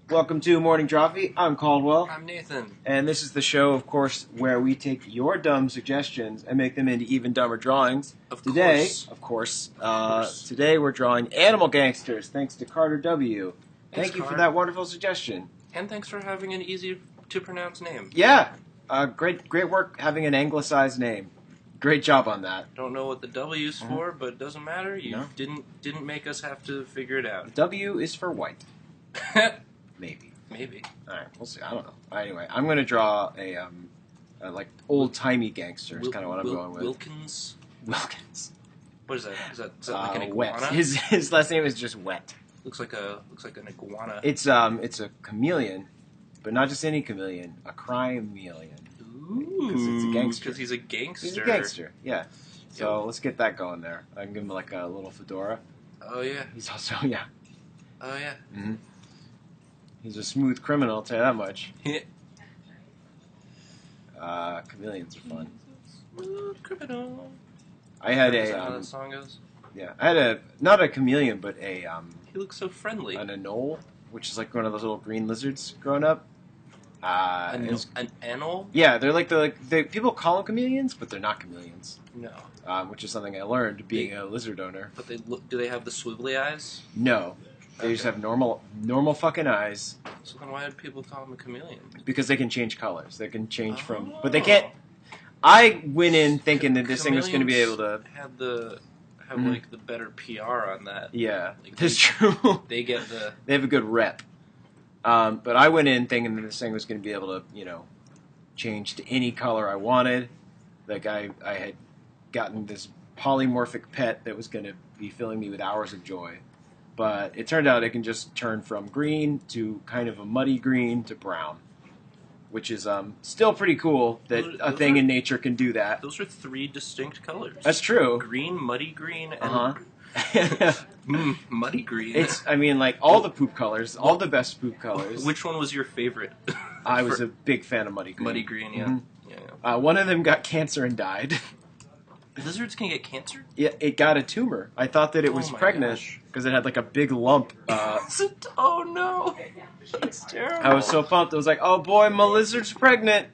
Welcome to Morning DRAWFEE. I'm Caldwell. I'm Nathan. And this is the show, of course, where we take your dumb suggestions and make them into even dumber drawings. Today we're drawing Animal Gangsters, thanks to Carter W. Thank you for that wonderful suggestion. And thanks for having an easy-to-pronounce name. Yeah. Great work having an anglicized name. Great job on that. Don't know what the W's for, but it doesn't matter. You didn't make us have to figure it out. W is for white. Maybe. All right, we'll see. I don't know. Anyway, I'm going to draw a like old-timey gangster. Is kind of what I'm going with. Wilkins. What is that? Is that like an iguana? Wet. His last name is just Wet. Looks like an iguana. It's a chameleon, but not just any chameleon. A crime-meleon. Ooh. Because it's a gangster. Because he's a gangster. He's a gangster. Yeah. So let's get that going there. I can give him like a little fedora. Oh yeah. He's also Oh yeah. Mm-hmm. He's a smooth criminal, I'll tell you that much. Chameleons are fun. Smooth criminal. I had Is that how that song goes? Yeah, I had not a chameleon, but a He looks so friendly. an anole, which is like one of those little green lizards growing up. An anole? Yeah, they're like people call them chameleons, but they're not chameleons. No. Which is something I learned being a lizard owner. But do they have the swivelly eyes? No. They just have normal fucking eyes. So then why did people call them a chameleon? Because they can change colors. They can change from... But they can't... I went in thinking that this thing was going to be able to... Have like the better PR on that. Yeah, like that's true. They get the... They have a good rep. But I went in thinking that this thing was going to be able to, change to any color I wanted. Like I had gotten this polymorphic pet that was going to be filling me with hours of joy. But it turned out it can just turn from green to kind of a muddy green to brown, which is still pretty cool that a thing in nature can do that. Those are three distinct colors. That's true. Green, muddy green, and muddy green. It's, like all the poop colors, all the best poop colors. Which one was your favorite? I was a big fan of muddy green. Muddy green, yeah. Mm-hmm. Yeah. One of them got cancer and died. Lizards can get cancer? Yeah, it got a tumor. I thought that it was pregnant because it had like a big lump. Oh no, that's terrible. I was so pumped. I was like, oh boy, my lizard's pregnant.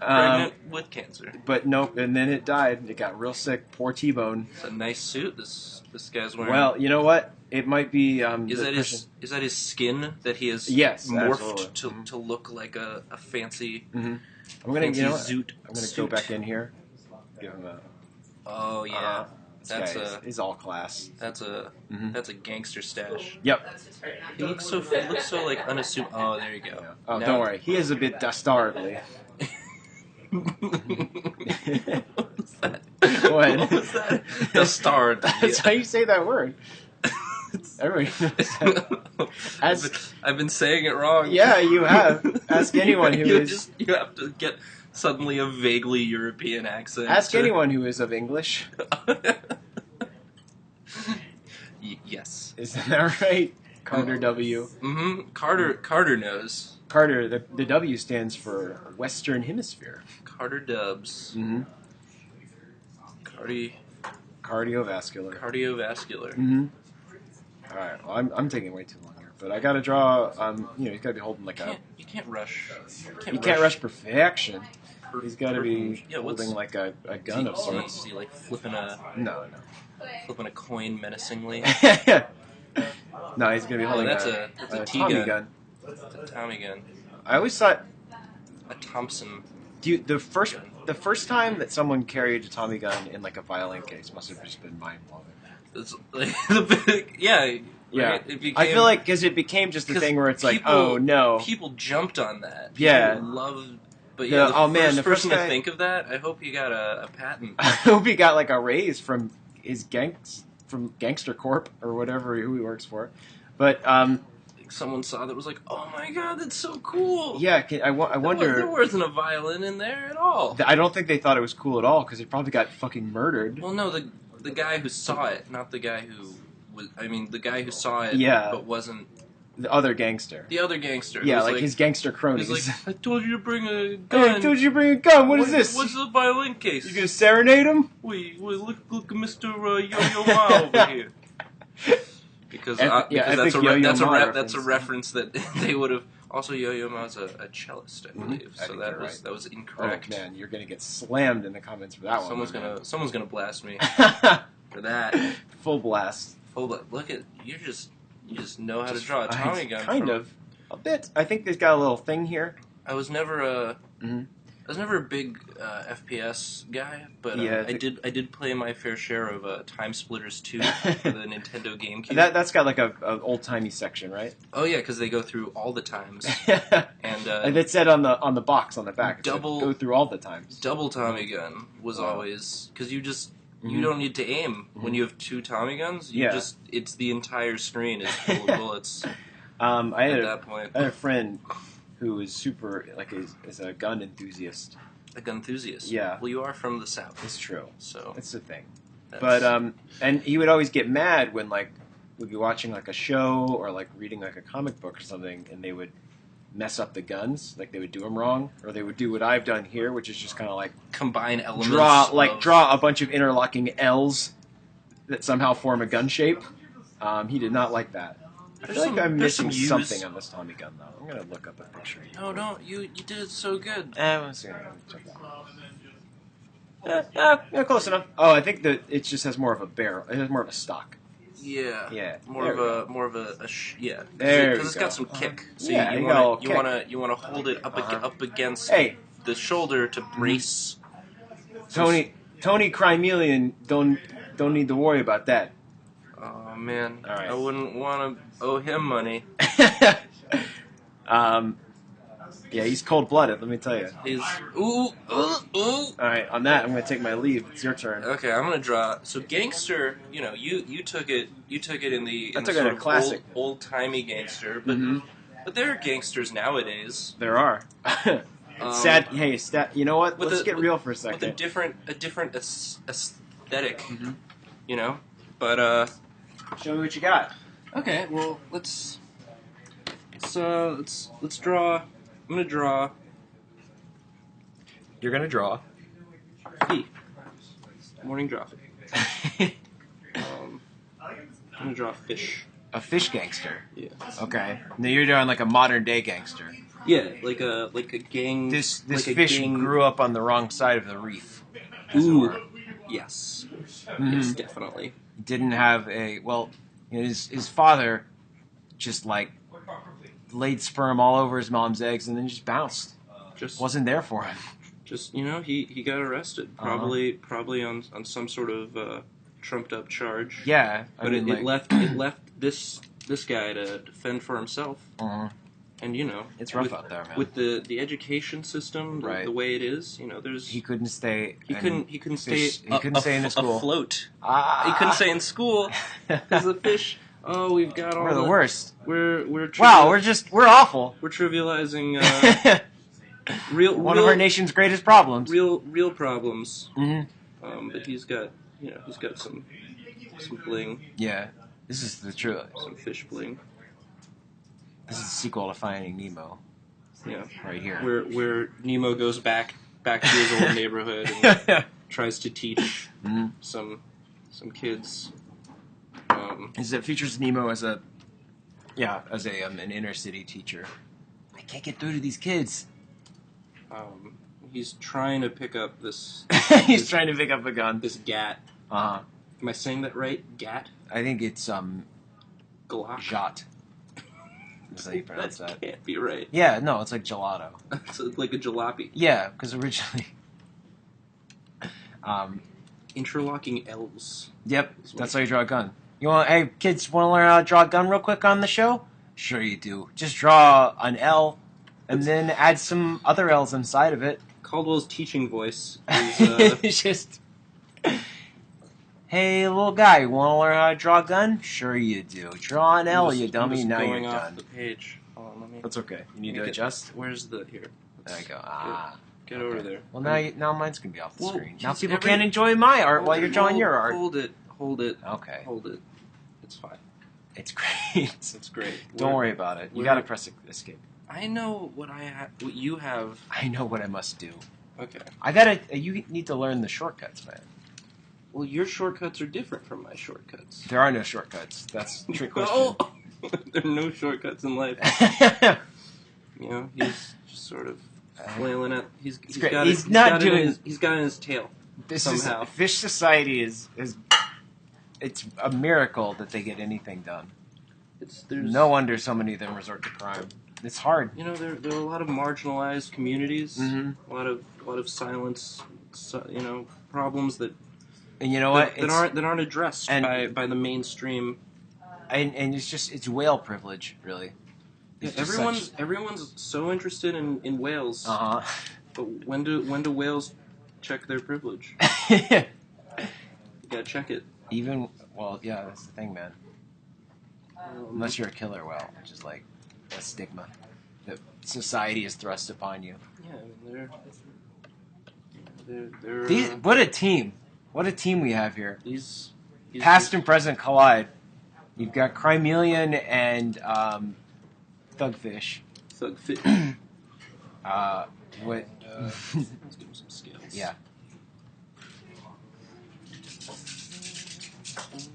Pregnant with cancer. But nope, and then it died. It got real sick. Poor T-Bone. It's a nice suit this guy's wearing. Well, you know what? It might be. Is that his skin that he has morphed to look like a fancy? Mm-hmm. I'm gonna zoot. I'm gonna go back in here. Give him a. Oh yeah, is all class. That's a gangster stash. Yep. He looks so like unassuming. Oh, there you go. Yeah. Oh, don't worry. He is a bit dastardly. What was that? What? What was that? Dastard. That's how you say that word. Everybody knows that. I've been saying it wrong. Yeah, you have. Ask anyone who is. You have to get suddenly a vaguely European accent. Ask anyone who is of English. Yes. Isn't that right? Carter W. Mm-hmm. Carter knows. Carter, the W stands for Western Hemisphere. Carter Dubs. Mm-hmm. Cardiovascular. Mm-hmm. All right. Well, I'm taking way too long here, but I gotta draw. He's gotta be holding like You can't rush. You can't rush perfection. He's gotta be holding like a gun of sorts. Is he like flipping a? No. Flipping a coin menacingly. No, he's gonna be holding that's a Tommy gun. That's a Tommy gun. I always thought a Thompson. The first time that someone carried a Tommy gun in like a violin case must have just been mind blowing. It's like yeah. Yeah, right? I feel like because it became just a thing where it's like, oh no, people jumped on that. Yeah, loved. But yeah, the first person to think of that, I hope he got a patent. I hope he got like a raise from his Gangster Corp or whatever who he works for. But someone saw that was like, oh my god, that's so cool. Yeah, I wonder. There wasn't a violin in there at all. I don't think they thought it was cool at all because it probably got fucking murdered. Well, no, the guy who saw it, not the guy who was. I mean, the guy who saw it, but wasn't. The other gangster. The other gangster. Yeah, like his gangster cronies. He's like, I told you to bring a gun. Hey, I told you to bring a gun. What is this? What's the violin case? You gonna serenade him? Wait, look, Mr. Yo-Yo Ma over here. because that's a reference that they would have. Also, Yo-Yo Ma's a cellist, I believe. So that was incorrect. Oh man, you're gonna get slammed in the comments for that one. Someone's gonna blast me for that. Full blast. Look at you just know how to draw a Tommy gun. Kind of a bit. I think they've got a little thing here. I was never a big FPS guy, but I did play my fair share of Time Splitters 2 for the Nintendo GameCube. That's got like a old timey section, right? Oh yeah, because they go through all the times. And it said on the box on the back, go through all the times. Double Tommy gun was always because you don't need to aim when you have two Tommy guns. It's the entire screen is full of bullets. I had that point. I had a friend who is super is a gun enthusiast. A gun enthusiast. Yeah. Well, you are from the South. It's true. So it's the thing. But and he would always get mad when we'd be watching like a show or like reading like a comic book or something, and they would mess up the guns, like they would do them wrong, or they would do what I've done here, which is just kind of like combine elements. Draw a bunch of interlocking L's that somehow form a gun shape. He did not like that. I feel like I'm missing something on this Tommy gun, though. I'm gonna look up a picture. No, no, you did it so good. Let's see. Check that out. Yeah, close enough. Oh, I think that it just has more of a barrel. It has more of a stock. Yeah. Yeah. More of a yeah. Because it's got some kick. So yeah, you wanna hold it up against the shoulder to brace. Tony Crimelian don't need to worry about that. Oh man, all right. I wouldn't want to owe him money. Yeah, he's cold-blooded, let me tell you. He's ooh. All right, on that, I'm going to take my leave. It's your turn. Okay, I'm going to draw. So Gangster, you took it in the sort of classic old-timey gangster, but there are gangsters nowadays. There are. Sad. Hey, you know what? Let's get real for a second. With a different aesthetic, But show me what you got. Okay, well let's draw. I'm gonna draw. You're gonna draw. Fee. Morning draw. I'm gonna draw a fish. A fish gangster. Yeah. Okay. Now you're drawing like a modern day gangster. Yeah, like a gang. This fish grew up on the wrong side of the reef. Ooh. Yes. Yes, definitely. Didn't have his father just laid sperm all over his mom's eggs and then just bounced. Just wasn't there for him. Just he got arrested probably on some sort of trumped up charge. Yeah, but it left this guy to defend for himself. And it's rough out there, man. With the education system, the way it is, there's he couldn't stay. He couldn't stay in school. Afloat. He couldn't stay in school because the fish. Oh, we've got all. We're the worst. We're we're awful. We're trivializing one of our nation's greatest problems. Real problems. But he's got some bling. Yeah, this is the truth. Some fish bling. This is the sequel to Finding Nemo. Yeah, right here. Where Nemo goes back to his old neighborhood and tries to teach some kids. It features Nemo as an inner city teacher. I can't get through to these kids. He's trying to pick up this. He's trying to pick up a gun. This gat. Am I saying that right? Gat. I think it's Glock. Jot. That's how you pronounce that. Can't be right. Yeah, no, it's like gelato. It's like a jalopy. Yeah, because originally. Interlocking L's. Yep, that's how you draw a gun. Hey, kids, want to learn how to draw a gun real quick on the show? Sure you do. Just draw an L, and then add some other L's inside of it. Caldwell's teaching voice is... just... Hey, little guy, you want to learn how to draw a gun? Sure you do. Draw an L, you dummy. Now you're done. Off the page. Hold on, That's okay. You need to adjust? Where's the... Here. There you go. Get over there. Well, now mine's going to be off the screen. Now people can't enjoy my art while you're drawing your art. Hold it. Okay. Hold it. It's fine. It's great. It's great. Don't worry about it. You got to press escape. I know what what you have. I know what I must do. Okay. You need to learn the shortcuts, man. Well, your shortcuts are different from my shortcuts. There are no shortcuts. That's a trick question. Oh, there are no shortcuts in life. You know, he's just sort of flailing at. He's got it in his tail. Somehow. Fish Society is it's a miracle that they get anything done. No wonder so many of them resort to crime. It's hard. You know, there are a lot of marginalized communities, a lot of silence, problems that. And you know what? That aren't addressed by the mainstream. And it's whale privilege, really. Yeah, everyone's so interested in whales. But when do whales check their privilege? You gotta check it. That's the thing, man. Unless you're a killer whale, which is like a stigma that society has thrust upon you. Yeah, I mean they're what a team! What a team we have here. These past and present collide. You've got Crimelian and Thugfish. Thugfish. What? Let's give him some scales. Yeah. Some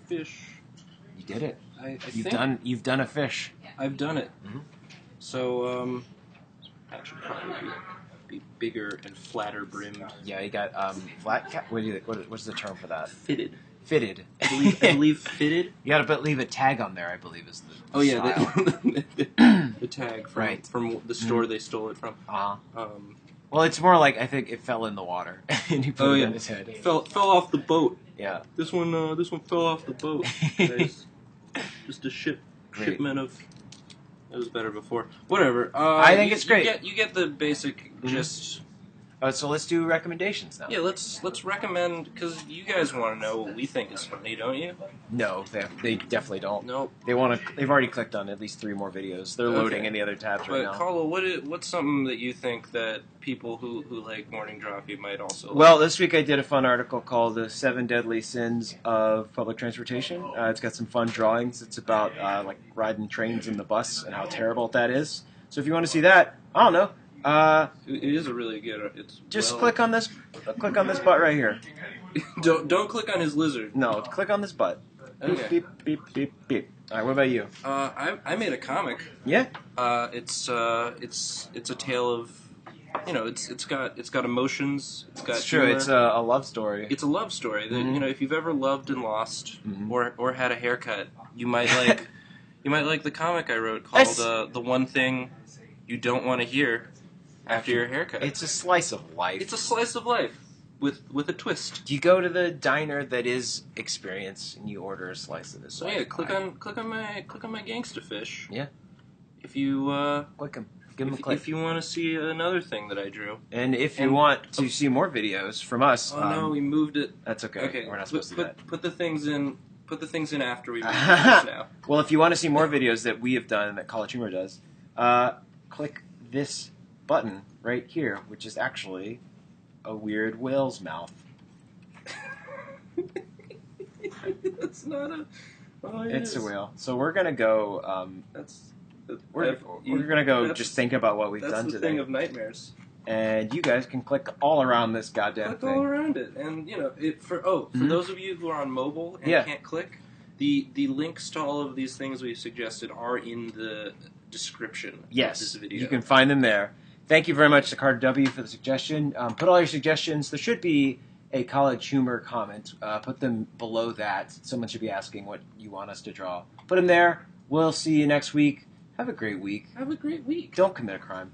fish. You did it. You've done a fish. I've done it. So that should probably be bigger and flatter brimmed. Yeah, you got flat cap. What's the term for that? Fitted. Fitted. I believe fitted. You got to leave a tag on there. I believe is the. Oh yeah, the tag from the store they stole it from. Well, it's more like I think it fell in the water and he put it on his head. It fell off the boat. Yeah. This one fell off the boat. Just a shipment of. It was better before. Whatever. I think it's great. You get the basic gist. So let's do recommendations now. Yeah, let's recommend, because you guys want to know what we think is funny, don't you? No, they definitely don't. Nope. They've already clicked on at least 3 more videos. They're loading in the other tabs right now. But Carlo, what's something that you think that people who like morning DRAWFEE might also like? Well, this week I did a fun article called "The 7 Deadly Sins of Public Transportation." It's got some fun drawings. It's about like riding trains in the bus and how terrible that is. So if you want to see that, I don't know. It is a really good. Click on this. Click on this butt right here. Don't click on his lizard. No, click on this butt. Okay. Beep beep beep beep. All right, what about you? I made a comic. Yeah. It's a tale of, it's got emotions. It's got. It's true. Humor. It's a love story. It's a love story that if you've ever loved and lost or had a haircut, you might like the comic I wrote called "The One Thing You Don't Want to Hear After Your Haircut." It's a slice of life. It's a slice of life with a twist. You go to the diner that is Experience and you order a slice of this. So yeah, click on my Gangster Fish. Yeah. If you click them. Give them a click. If you want to see another thing that I drew. And if you want to see more videos from us. Oh no, we moved it. That's okay. Okay. We're not supposed to do that. Put the things in after we move this now. Well, if you want to see more videos that we have done and that College Humor does, click this button right here, which is actually a weird whale's mouth. It's not a. Oh, it's a whale. So we're gonna go. We're gonna go just think about what we've done today. That's the thing of nightmares. And you guys can click all around this goddamn thing. Click all around it, and for those of you who are on mobile and can't click, the links to all of these things we suggested are in the description of this video. You can find them there. Thank you very much to Carter W for the suggestion. Put all your suggestions. There should be a College Humor comment. Put them below that. Someone should be asking what you want us to draw. Put them there. We'll see you next week. Have a great week. Have a great week. Don't commit a crime.